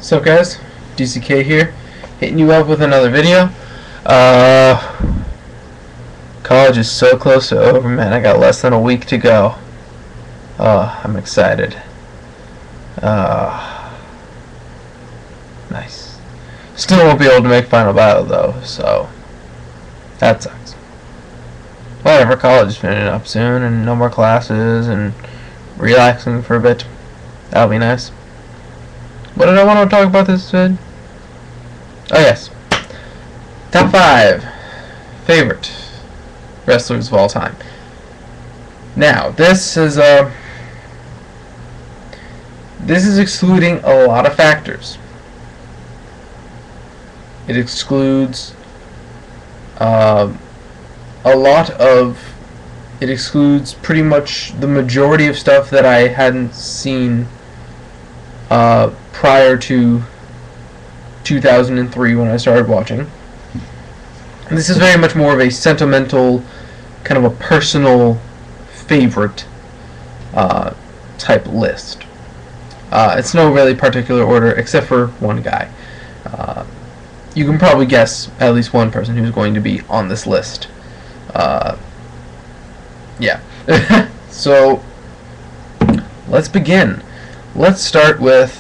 So guys, DCK here, hitting you up with another video. College is so close to over, man. I got less than a week to go. I'm excited. Nice. Still won't be able to make final battle though, so that sucks. Whatever, college is finishing up soon and no more classes and relaxing for a bit. That'll be nice. What did I want to talk about this vid? Oh yes. Top 5 favorite wrestlers of all time. Now, this is excluding a lot of factors. It excludes it excludes pretty much the majority of stuff that I hadn't seen prior to 2003 when I started watching. And this is very much more of a sentimental, kind of a personal favorite type list. It's no really particular order except for one guy. You can probably guess at least one person who's going to be on this list. Yeah. So let's begin. Let's start with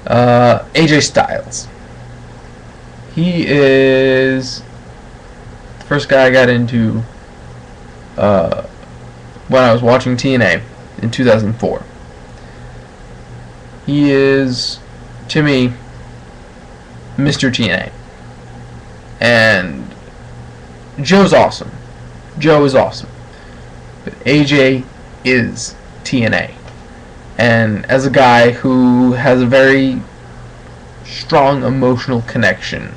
AJ Styles. He is the first guy I got into when I was watching TNA in 2004. He is, to me, Mr. TNA. And Joe's awesome. Joe is awesome. But AJ is TNA. And as a guy who has a very strong emotional connection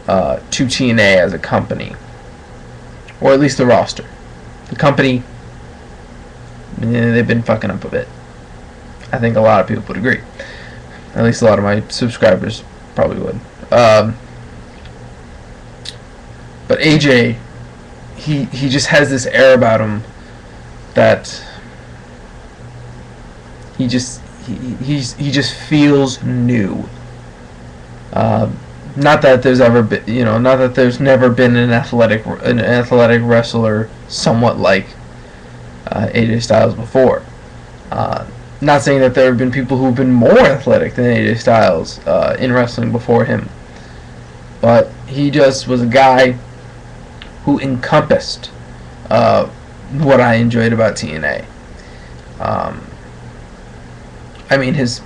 to TNA as a company, or at least the roster. The company, they've been fucking up a bit. I think a lot of people would agree. At least a lot of my subscribers probably would. But AJ, he just has this air about him that he just feels new. Not that there's ever been, not that there's never been an athletic wrestler somewhat like AJ Styles before. Not saying that there have been people who've been more athletic than AJ Styles in wrestling before him, but he just was a guy who encompassed what I enjoyed about TNA. I mean, his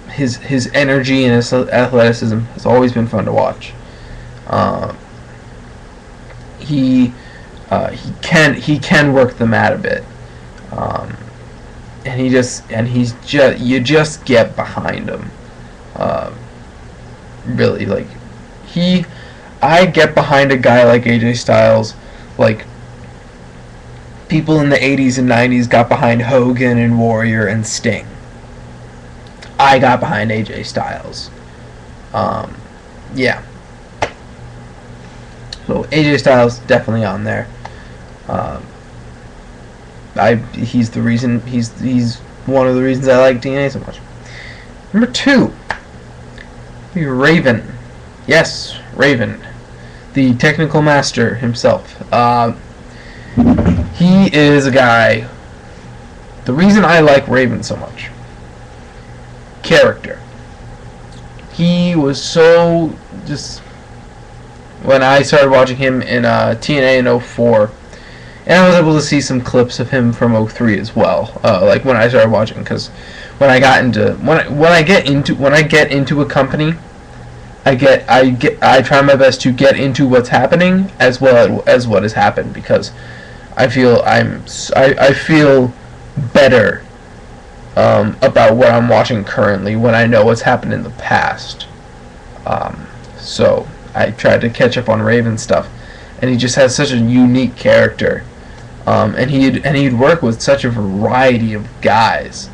energy and his athleticism has always been fun to watch. He can work the mat a bit, and you just get behind him. Really, like I get behind a guy like AJ Styles, like people in the 80s and 90s got behind Hogan and Warrior and Sting. I got behind AJ Styles. Yeah. So AJ Styles definitely on there. He's one of the reasons I like TNA so much. Number 2, Raven. Yes, Raven, the technical master himself. He is a guy. The reason I like Raven so much. Character. He was so just, when I started watching him in TNA in 04, and I was able to see some clips of him from 03 as well. Like when I started watching, because when I get into a company, I try my best to get into what's happening as well as what has happened, because I feel I feel better about what I'm watching currently when I know what's happened in the past. So I tried to catch up on Raven stuff, and he just has such a unique character, and he'd work with such a variety of guys.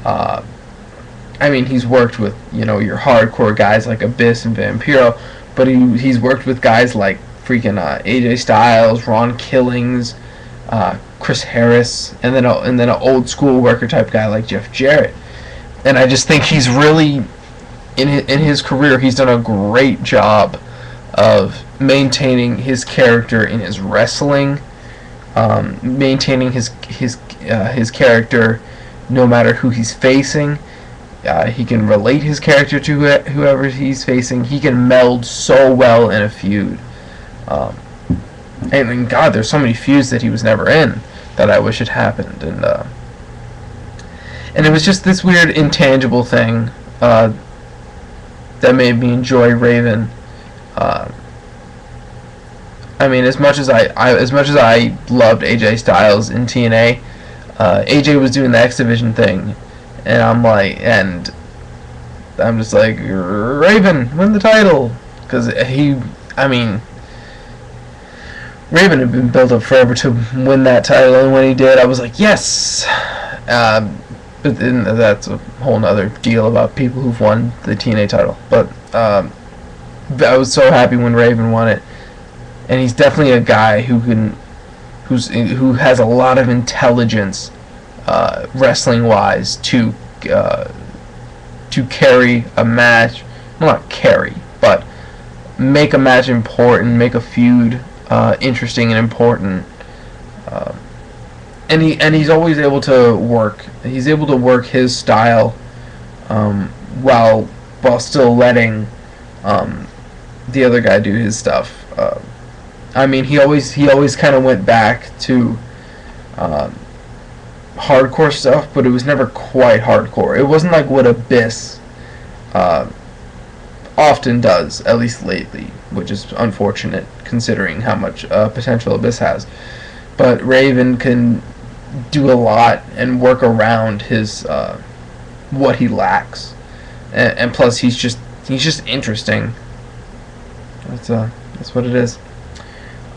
I mean, he's worked with your hardcore guys like Abyss and Vampiro, but he's worked with guys like freaking AJ Styles, Ron Killings, Chris Harris, and then an old school worker type guy like Jeff Jarrett. And I just think he's really in his career, he's done a great job of maintaining his character in his wrestling, maintaining his character no matter who he's facing. He can relate his character to whoever he's facing. He can meld so well in a feud. And God, there's so many feuds that he was never in that I wish had happened. And it was just this weird intangible thing that made me enjoy Raven. I mean, as much as I loved AJ Styles in TNA, AJ was doing the X Division thing, and I'm just like, Raven, win the title, because Raven had been built up forever to win that title, and when he did, I was like, yes. But then that's a whole nother deal about people who've won the TNA title. But I was so happy when Raven won it, and he's definitely a guy who has a lot of intelligence, wrestling wise, to carry a match. Well, not carry, but make a match important, make a feud interesting and important. And he's always able to work. He's able to work his style while still letting the other guy do his stuff. I mean, he always kind of went back to hardcore stuff, but it was never quite hardcore. It wasn't like what Abyss often does, at least lately, which is unfortunate considering how much potential Abyss has. But Raven can do a lot and work around his what he lacks, and plus he's just interesting. That's what it is.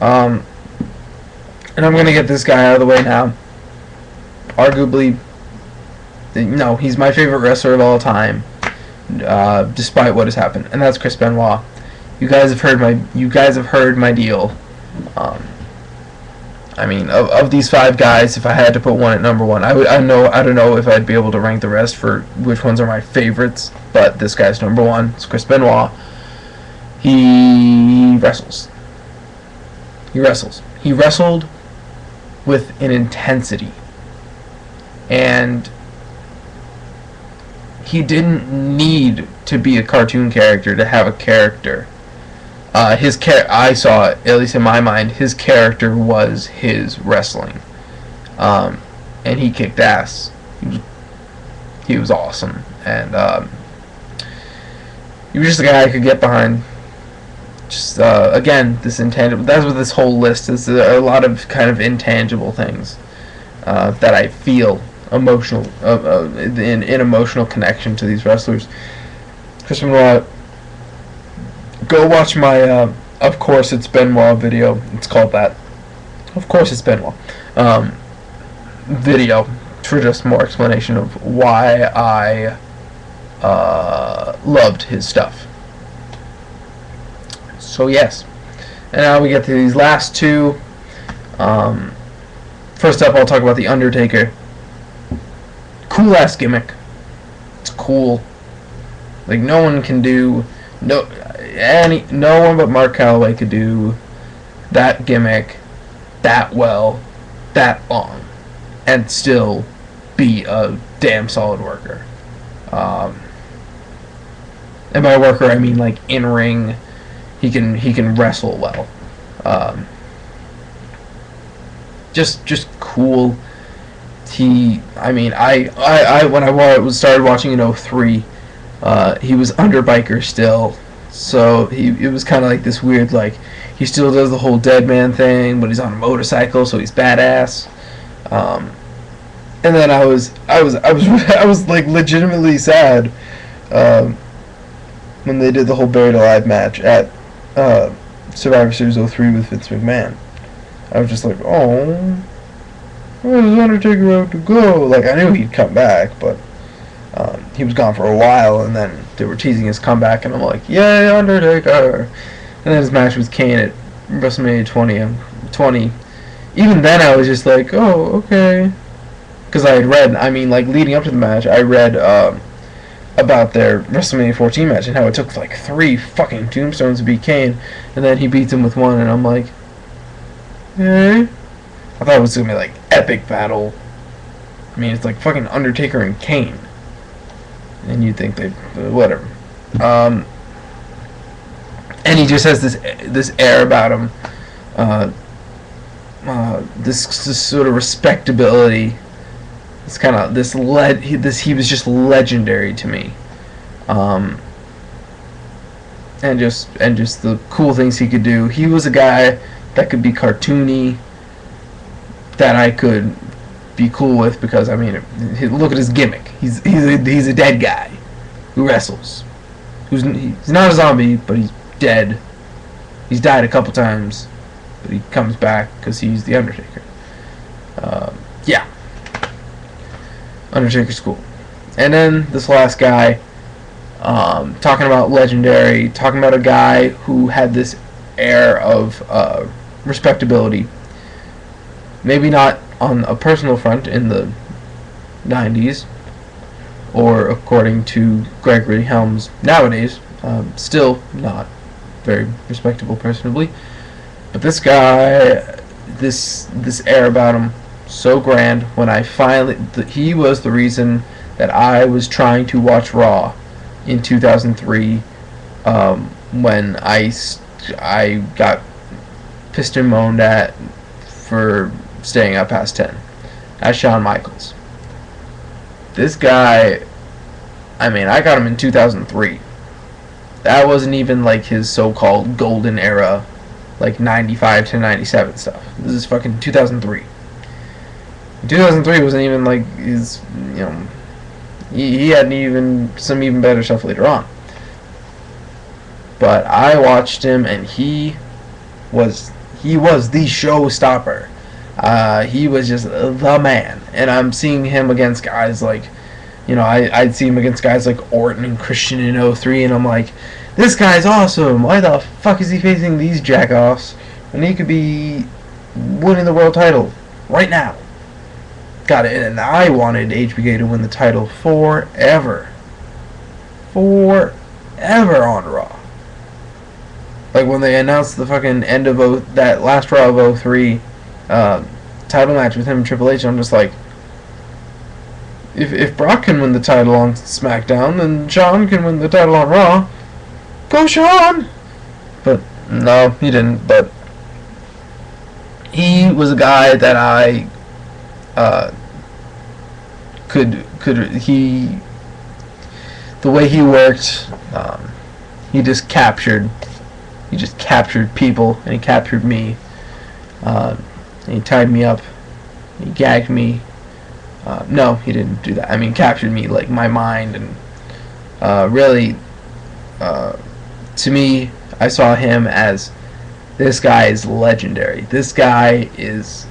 And I'm gonna get this guy out of the way now. Arguably, no, he's my favorite wrestler of all time, despite what has happened, and that's Chris Benoit. You guys have heard my deal. I mean, of these 5 guys, if I had to put one at number 1, I don't know if I'd be able to rank the rest for which ones are my favorites, but this guy's number 1. It's Chris Benoit. He wrestles. He wrestled with an intensity, and he didn't need to be a cartoon character to have a character. I saw it, at least in my mind, his character was his wrestling. And he kicked ass. He was awesome. And he was just a guy I could get behind. Just, again, this intangible. That's what this whole list is. There are a lot of kind of intangible things that I feel emotional, in emotional connection to these wrestlers. Chris Benoit. Go watch my Of Course It's Benoit video. It's called that. Of Course It's Benoit. Video for just more explanation of why I loved his stuff. So yes. And now we get to these last 2. First up, I'll talk about The Undertaker. Cool ass gimmick. It's cool. Like, no one can do... No one but Mark Calloway could do that gimmick that well, that long, and still be a damn solid worker. And by worker, I mean like in ring. He can wrestle well. Just cool. When I started watching in 03, he was under Biker still. So it was kind of like this weird, like, he still does the whole dead man thing, but he's on a motorcycle, so he's badass. And then I was like legitimately sad when they did the whole Buried Alive match at Survivor Series 03 with Vince McMahon. I was just like, oh, where does Undertaker have to go? Like, I knew he'd come back, but he was gone for a while, and then they were teasing his comeback, and I'm like, yay, Undertaker! And then his match with Kane at WrestleMania 20. Even then, I was just like, oh, okay. Because I had read, leading up to the match, I read about their WrestleMania 14 match and how it took like 3 fucking tombstones to beat Kane, and then he beats him with 1, and I'm like, eh? I thought it was gonna be like epic battle. I mean, it's like fucking Undertaker and Kane, and you'd think they, whatever. And he just has this air about him, this sort of respectability. It's kind of he was just legendary to me, and just the cool things he could do. He was a guy that could be cartoony, that I could be cool with, because I mean, look at his gimmick. He's a dead guy who wrestles. He's not a zombie, but he's dead. He's died a couple times, but he comes back because he's the Undertaker. Yeah. Undertaker's cool. And then this last guy, talking about legendary, talking about a guy who had this air of respectability. Maybe not on a personal front in the 90s, or according to Gregory Helms nowadays, still not very respectable personally. But this guy, this air about him, so grand. When I finally, he was the reason that I was trying to watch Raw in 2003, when I got pissed and moaned at for staying up past 10, as Shawn Michaels. This guy, I mean, I got him in 2003. That wasn't even like his so-called golden era, like 95 to 97 stuff. This is fucking 2003. 2003 wasn't even like his, you know, he had some even better stuff later on. But I watched him, and he was the showstopper. He was just the man. And I'm seeing him against guys like, you know, I'd see him against guys like Orton and Christian in 03, and I'm like, this guy's awesome. Why the fuck is he facing these jackoffs when he could be winning the world title right now? Got it. And I wanted HBK to win the title forever on Raw. Like when they announced the fucking end of that last Raw of 03 title match with him and Triple H, I'm just like, if Brock can win the title on SmackDown, then Shawn can win the title on Raw. Go Shawn! But no, he didn't. But he was a guy that I the way he worked, he just captured people, and he captured me. And he tied me up, he gagged me. No, he didn't do that. I mean, captured me, like my mind, and really, to me, I saw him as, this guy is legendary. This guy is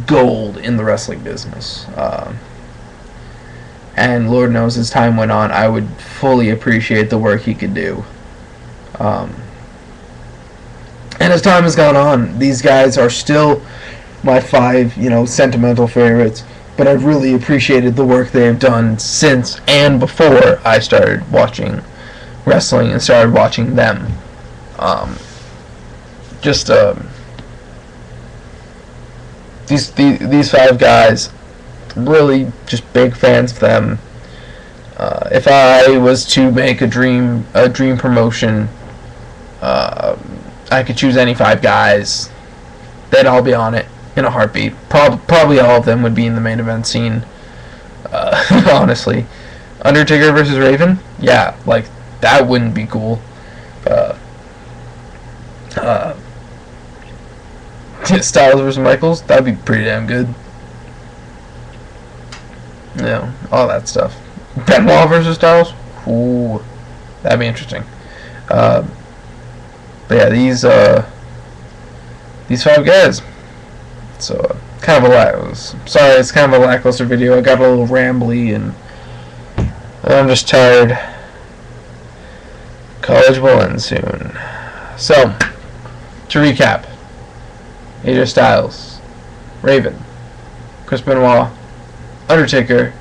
gold in the wrestling business. And Lord knows, as time went on, I would fully appreciate the work he could do. And as time has gone on, these guys are still my 5, you know, sentimental favorites. But I've really appreciated the work they have done since and before I started watching wrestling and started watching them. These 5 guys, really just big fans of them. If I was to make a dream promotion, I could choose any 5 guys. They'd all be on it in a heartbeat. Probably all of them would be in the main event scene. Honestly, Undertaker versus Raven, yeah, like that wouldn't be cool. Styles versus Michaels, that'd be pretty damn good. You know, all that stuff. Benoit versus Styles, ooh, that'd be interesting. But yeah, these 5 guys. So kind of it's kind of a lackluster video. I got a little rambly, and I'm just tired. College will end soon. So, to recap, AJ Styles, Raven, Chris Benoit, Undertaker,